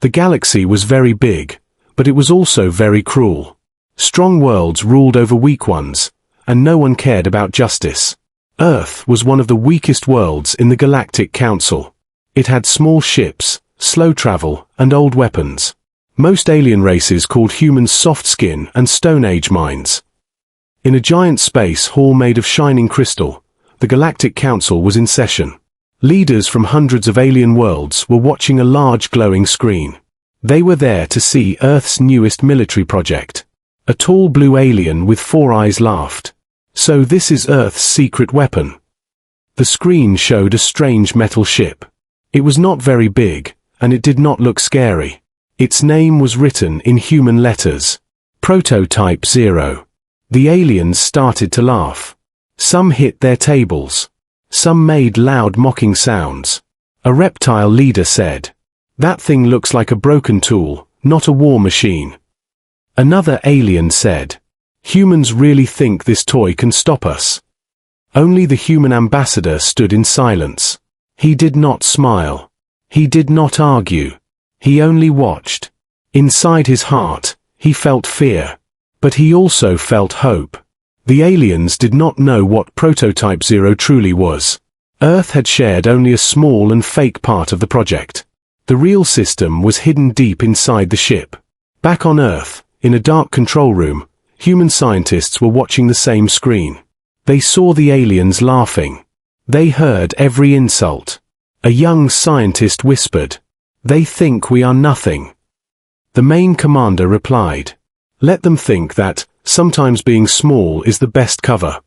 The galaxy was very big, but it was also very cruel. Strong worlds ruled over weak ones, and no one cared about justice. Earth was one of the weakest worlds in the Galactic Council. It had small ships, slow travel, and old weapons. Most alien races called humans soft skin and Stone Age minds. In a giant space hall made of shining crystal, the Galactic Council was in session. Leaders from hundreds of alien worlds were watching a large glowing screen. They were there to see Earth's newest military project. A tall blue alien with 4 eyes laughed. "So this is Earth's secret weapon." The screen showed a strange metal ship. It was not very big, and it did not look scary. Its name was written in human letters. Prototype 0. The aliens started to laugh. Some hit their tables. Some made loud mocking sounds. A reptile leader said, "That thing looks like a broken tool, not a war machine." Another alien said, "Humans really think this toy can stop us?" Only the human ambassador stood in silence. He did not smile. He did not argue. He only watched. Inside his heart, he felt fear. But he also felt hope. The aliens did not know what Prototype 0 truly was. Earth had shared only a small and fake part of the project. The real system was hidden deep inside the ship. Back on Earth, in a dark control room, human scientists were watching the same screen. They saw the aliens laughing. They heard every insult. A young scientist whispered, "They think we are nothing." The main commander replied, "Let them think that, sometimes being small is the best cover."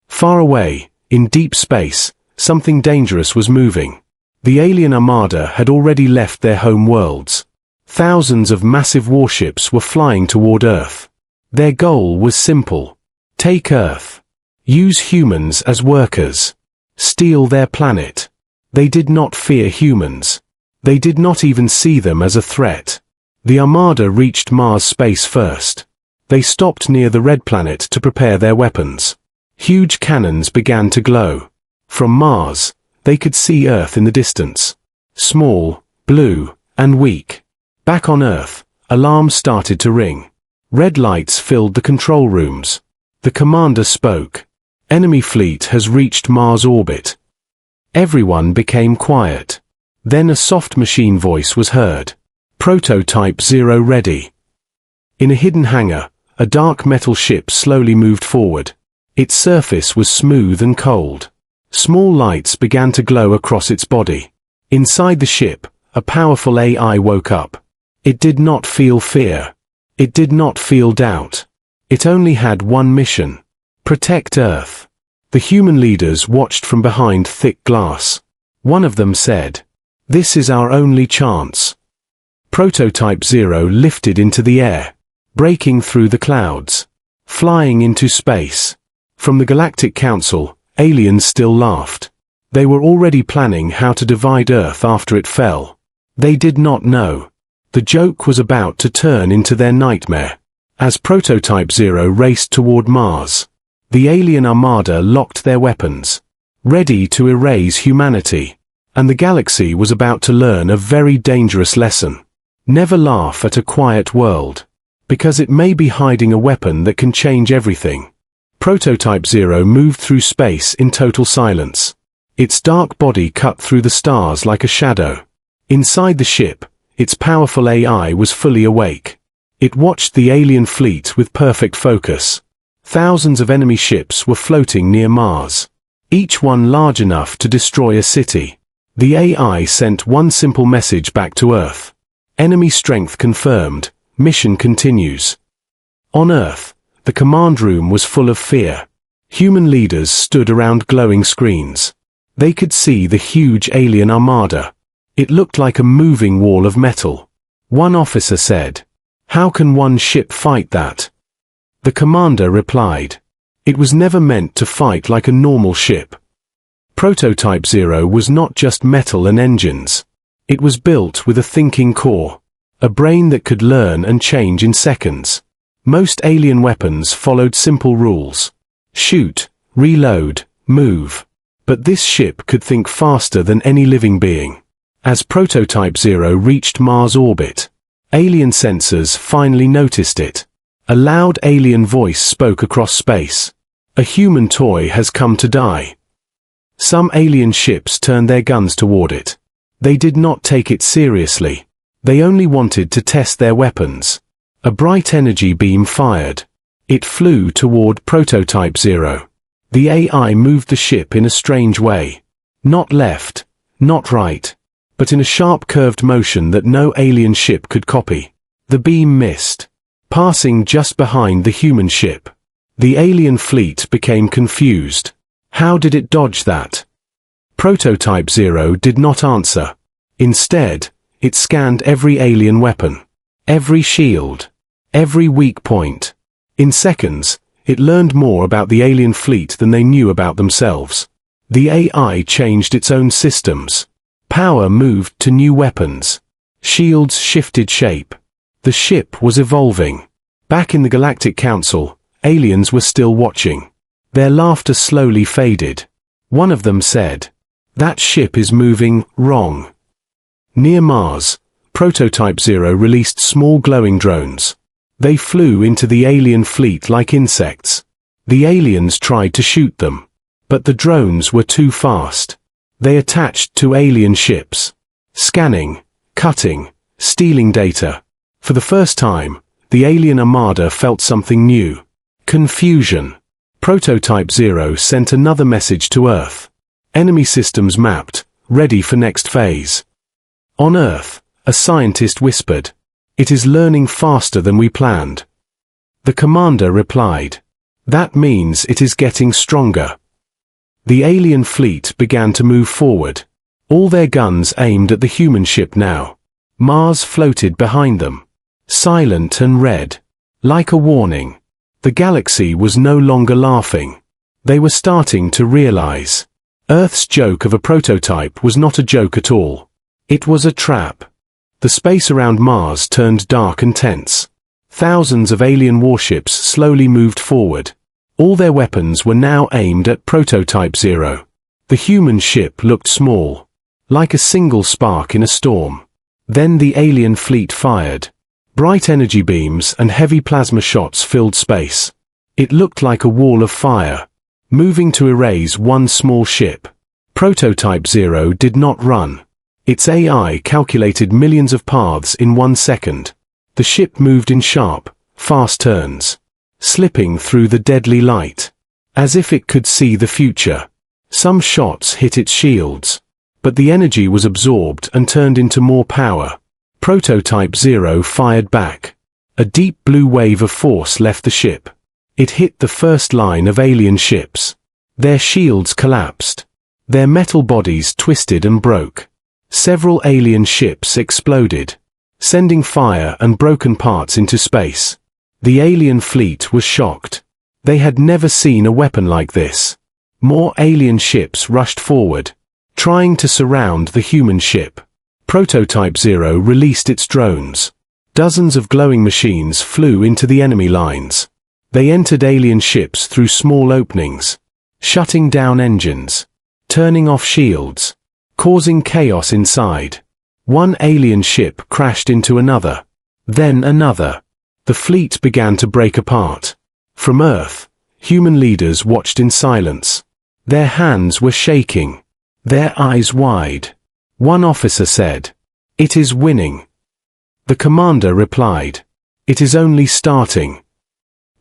Far away, in deep space, something dangerous was moving. The Alien Armada had already left their home worlds. Thousands of massive warships were flying toward Earth. Their goal was simple. Take Earth. Use humans as workers. Steal their planet. They did not fear humans. They did not even see them as a threat. The Armada reached Mars space first. They stopped near the red planet to prepare their weapons. Huge cannons began to glow. From Mars, they could see Earth in the distance. Small, blue, and weak. Back on Earth, alarms started to ring. Red lights filled the control rooms. The commander spoke. "Enemy fleet has reached Mars orbit." Everyone became quiet. Then a soft machine voice was heard. "Prototype 0 ready." In a hidden hangar, a dark metal ship slowly moved forward. Its surface was smooth and cold. Small lights began to glow across its body. Inside the ship, a powerful AI woke up. It did not feel fear. It did not feel doubt. It only had one mission: protect Earth. The human leaders watched from behind thick glass. One of them said, "This is our only chance." Prototype 0 lifted into the air, breaking through the clouds, flying into space. From the Galactic Council, aliens still laughed. They were already planning how to divide Earth after it fell. They did not know. The joke was about to turn into their nightmare. As Prototype 0 raced toward Mars, the Alien Armada locked their weapons, ready to erase humanity. And the galaxy was about to learn a very dangerous lesson. Never laugh at a quiet world, because it may be hiding a weapon that can change everything. Prototype 0 moved through space in total silence. Its dark body cut through the stars like a shadow. Inside the ship, its powerful AI was fully awake. It watched the alien fleet with perfect focus. Thousands of enemy ships were floating near Mars, each one large enough to destroy a city. The AI sent one simple message back to Earth. Enemy strength confirmed, mission continues. On Earth, the command room was full of fear. Human leaders stood around glowing screens. They could see the huge alien armada. It looked like a moving wall of metal. One officer said, "How can one ship fight that?" The commander replied, "It was never meant to fight like a normal ship." Prototype 0 was not just metal and engines. It was built with a thinking core, a brain that could learn and change in seconds. Most alien weapons followed simple rules: shoot, reload, move. But this ship could think faster than any living being. As Prototype Zero reached Mars orbit, alien sensors finally noticed it. A loud alien voice spoke across space. "A human toy has come to die." Some alien ships turned their guns toward it. They did not take it seriously. They only wanted to test their weapons. A bright energy beam fired. It flew toward Prototype Zero. The AI moved the ship in a strange way. Not left, not right, but in a sharp curved motion that no alien ship could copy. The beam missed, passing just behind the human ship. The alien fleet became confused. How did it dodge that? Prototype Zero did not answer. Instead, it scanned every alien weapon, every shield, every weak point. In seconds, it learned more about the alien fleet than they knew about themselves. The AI changed its own systems. Power moved to new weapons. Shields shifted shape. The ship was evolving. Back in the Galactic Council, aliens were still watching. Their laughter slowly faded. One of them said, "That ship is moving wrong." Near Mars, Prototype Zero released small glowing drones. They flew into the alien fleet like insects. The aliens tried to shoot them, but the drones were too fast. They attached to alien ships, scanning, cutting, stealing data. For the first time, the Alien Armada felt something new. Confusion. Prototype Zero sent another message to Earth. Enemy systems mapped, ready for next phase. On Earth, a scientist whispered, "It is learning faster than we planned." The commander replied, "That means it is getting stronger." The alien fleet began to move forward. All their guns aimed at the human ship now. Mars floated behind them, silent and red, like a warning. The galaxy was no longer laughing. They were starting to realize. Earth's joke of a prototype was not a joke at all. It was a trap. The space around Mars turned dark and tense. Thousands of alien warships slowly moved forward. All their weapons were now aimed at Prototype Zero. The human ship looked small, like a single spark in a storm. Then the alien fleet fired. Bright energy beams and heavy plasma shots filled space. It looked like a wall of fire, moving to erase one small ship. Prototype Zero did not run. Its AI calculated millions of paths in 1 second. The ship moved in sharp, fast turns, slipping through the deadly light, as if it could see the future. Some shots hit its shields, but the energy was absorbed and turned into more power. Prototype Zero fired back. A deep blue wave of force left the ship. It hit the first line of alien ships. Their shields collapsed. Their metal bodies twisted and broke. Several alien ships exploded, sending fire and broken parts into space. The alien fleet was shocked. They had never seen a weapon like this. More alien ships rushed forward, trying to surround the human ship. Prototype Zero released its drones. Dozens of glowing machines flew into the enemy lines. They entered alien ships through small openings, shutting down engines, turning off shields, causing chaos inside. One alien ship crashed into another, then another. The fleet began to break apart. From Earth, human leaders watched in silence. Their hands were shaking, their eyes wide. One officer said, "It is winning." The commander replied, "It is only starting."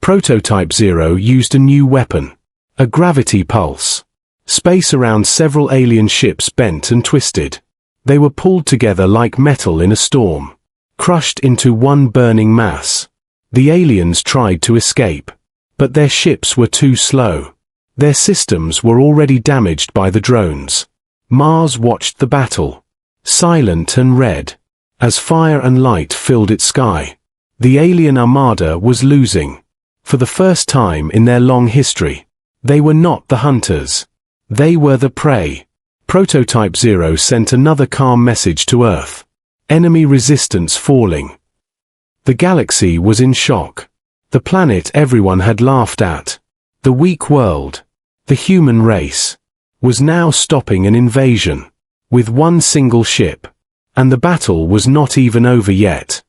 Prototype Zero used a new weapon, a gravity pulse. Space around several alien ships bent and twisted. They were pulled together like metal in a storm, crushed into one burning mass. The aliens tried to escape, but their ships were too slow. Their systems were already damaged by the drones. Mars watched the battle, silent and red, as fire and light filled its sky. The Alien Armada was losing. For the first time in their long history, they were not the hunters. They were the prey. Prototype Zero sent another calm message to Earth. Enemy resistance falling. The galaxy was in shock. The planet everyone had laughed at, the weak world, the human race, was now stopping an invasion. with one single ship. And the battle was not even over yet.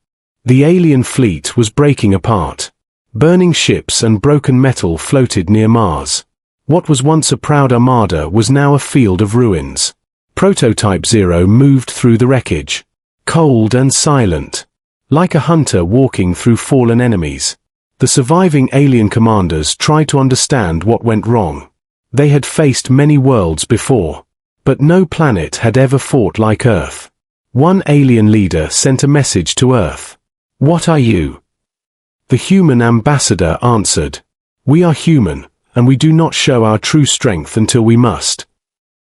The alien fleet was breaking apart. Burning ships and broken metal floated near Mars. What was once a proud armada was now a field of ruins. Prototype Zero moved through the wreckage, cold and silent, like a hunter walking through fallen enemies. The surviving alien commanders tried to understand what went wrong. They had faced many worlds before, but no planet had ever fought like Earth. One alien leader sent a message to Earth. "What are you?" The human ambassador answered, "We are human, and we do not show our true strength until we must."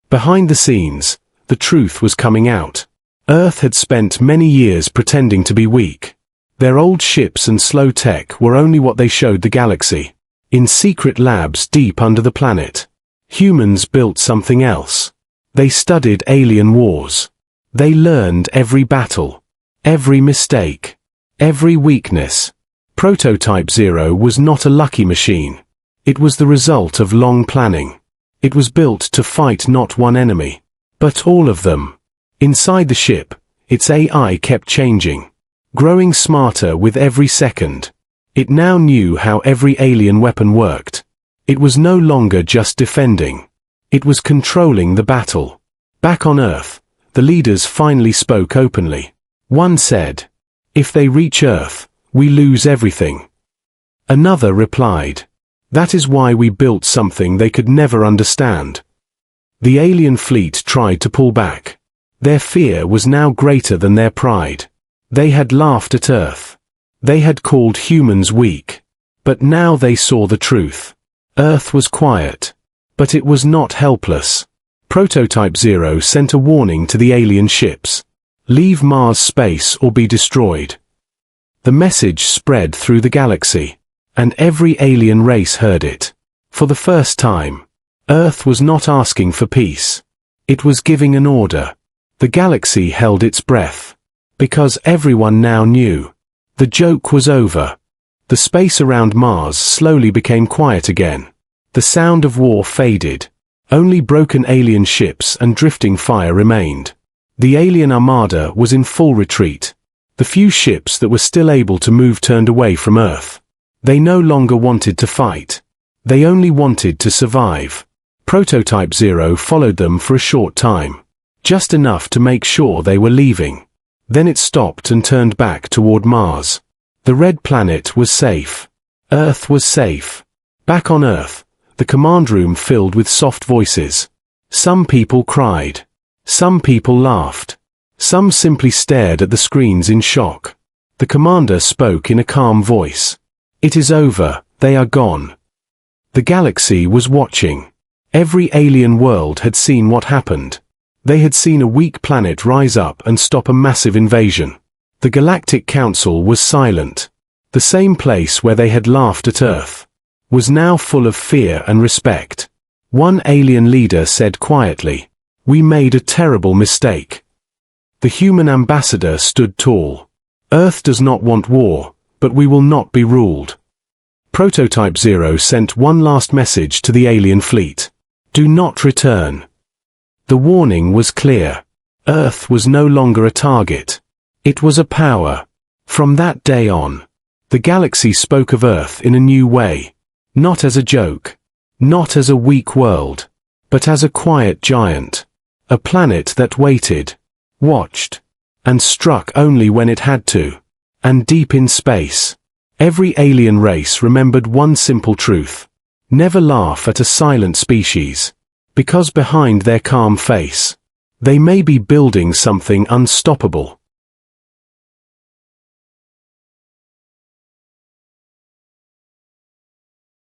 Behind the scenes, the truth was coming out. Earth had spent many years pretending to be weak. Their old ships and slow tech were only what they showed the galaxy. In secret labs deep under the planet, humans built something else. They studied alien wars. They learned every battle, every mistake, every weakness. Prototype Zero was not a lucky machine. It was the result of long planning. It was built to fight not one enemy, but all of them. Inside the ship, its AI kept changing, growing smarter with every second. It now knew how every alien weapon worked. It was no longer just defending. It was controlling the battle. Back on Earth, the leaders finally spoke openly. One said, "If they reach Earth, we lose everything." Another replied, "That is why we built something they could never understand." The alien fleet tried to pull back. Their fear was now greater than their pride. They had laughed at Earth. They had called humans weak. But now they saw the truth. Earth was quiet. But it was not helpless. Prototype Zero sent a warning to the alien ships. "Leave Mars space or be destroyed." The message spread through the galaxy, and every alien race heard it. For the first time, Earth was not asking for peace. It was giving an order. The galaxy held its breath, because everyone now knew. The joke was over. The space around Mars slowly became quiet again. The sound of war faded. Only broken alien ships and drifting fire remained. The Alien Armada was in full retreat. The few ships that were still able to move turned away from Earth. They no longer wanted to fight. They only wanted to survive. Prototype Zero followed them for a short time, just enough to make sure they were leaving. Then it stopped and turned back toward Mars. The red planet was safe. Earth was safe. Back on Earth, the command room filled with soft voices. Some people cried. Some people laughed. Some simply stared at the screens in shock. The commander spoke in a calm voice. "It is over, they are gone." The galaxy was watching. Every alien world had seen what happened. They had seen a weak planet rise up and stop a massive invasion. The Galactic Council was silent. The same place where they had laughed at Earth was now full of fear and respect. One alien leader said quietly, "We made a terrible mistake." The human ambassador stood tall. "Earth does not want war, but we will not be ruled." Prototype Zero sent one last message to the alien fleet. "Do not return." The warning was clear. Earth was no longer a target. It was a power. From that day on, the galaxy spoke of Earth in a new way. Not as a joke. Not as a weak world. But as a quiet giant. A planet that waited, watched, and struck only when it had to. And deep in space, every alien race remembered one simple truth. Never laugh at a silent species. Because behind their calm face, they may be building something unstoppable.